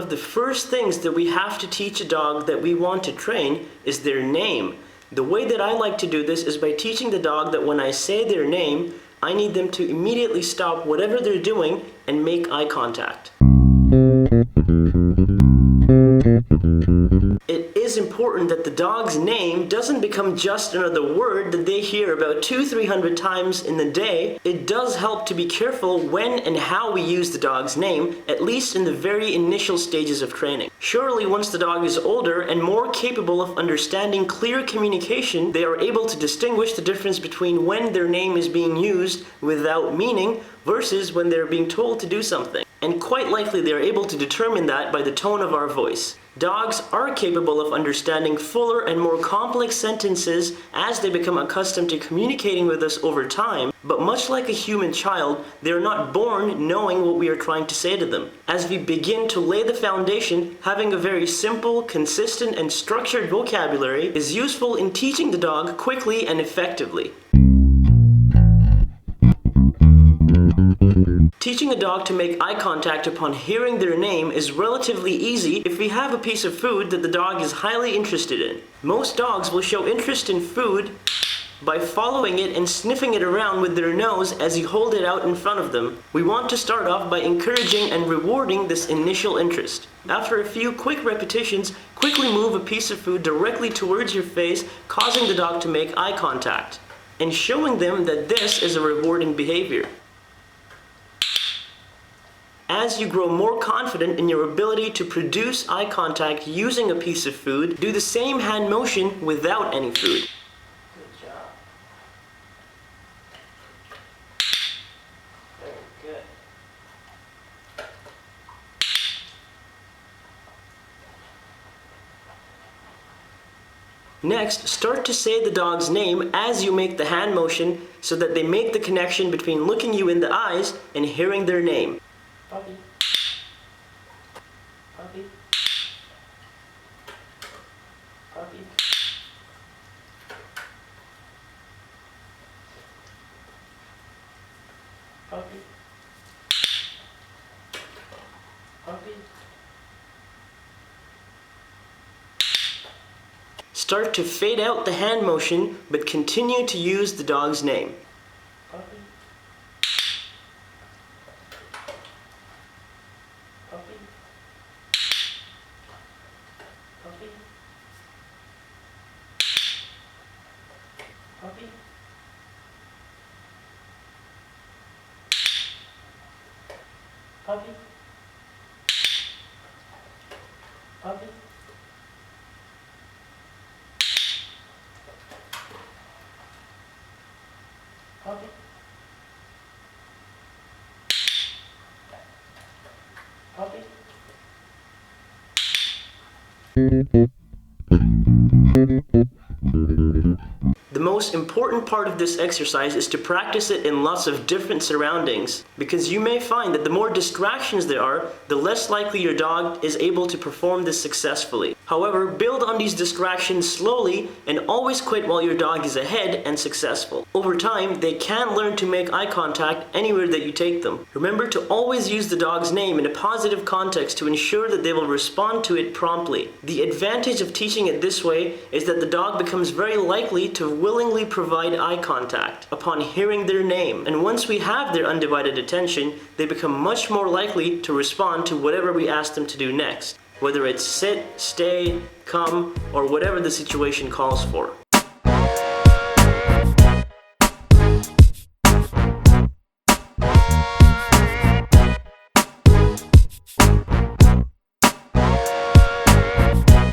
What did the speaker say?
of the first things that we have to teach a dog that we want to train is their name. The way that I like to do this is by teaching the dog that when I say their name, I need them to immediately stop whatever they're doing and make eye contact. It is important that the dog's name doesn't become just another word that they hear about 200-300 times in the day. It does help to be careful when and how we use the dog's name, at least in the very initial stages of training. Surely once the dog is older and more capable of understanding clear communication, they are able to distinguish the difference between when their name is being used without meaning versus when they're being told to do something. And quite likely they are able to determine that by the tone of our voice. Dogs are capable of understanding fuller and more complex sentences as they become accustomed to communicating with us over time, but much like a human child, they are not born knowing what we are trying to say to them. As we begin to lay the foundation, having a very simple, consistent, and structured vocabulary is useful in teaching the dog quickly and effectively. Teaching a dog to make eye contact upon hearing their name is relatively easy if we have a piece of food that the dog is highly interested in. Most dogs will show interest in food by following it and sniffing it around with their nose as you hold it out in front of them. We want to start off by encouraging and rewarding this initial interest. After a few quick repetitions, quickly move a piece of food directly towards your face, causing the dog to make eye contact, and showing them that this is a rewarding behavior. As you grow more confident in your ability to produce eye contact using a piece of food, do the same hand motion without any food. Good job. Very good. Next, start to say the dog's name as you make the hand motion so that they make the connection between looking you in the eyes and hearing their name. Puppy. Puppy. Puppy. Puppy. Puppy. Start to fade out the hand motion, but continue to use the dog's name. Puppy. Puppy. Puppy. Puppy. Puppy. Puppy. Puppy. Puppy. The most important part of this exercise is to practice it in lots of different surroundings, because you may find that the more distractions there are, the less likely your dog is able to perform this successfully. However, build on these distractions slowly and always quit while your dog is ahead and successful. Over time, they can learn to make eye contact anywhere that you take them. Remember to always use the dog's name in a positive context to ensure that they will respond to it promptly. The advantage of teaching it this way is that the dog becomes very likely to willingly provide eye contact upon hearing their name, and once we have their undivided attention, they become much more likely to respond to whatever we ask them to do next, whether it's sit, stay, come, or whatever the situation calls for.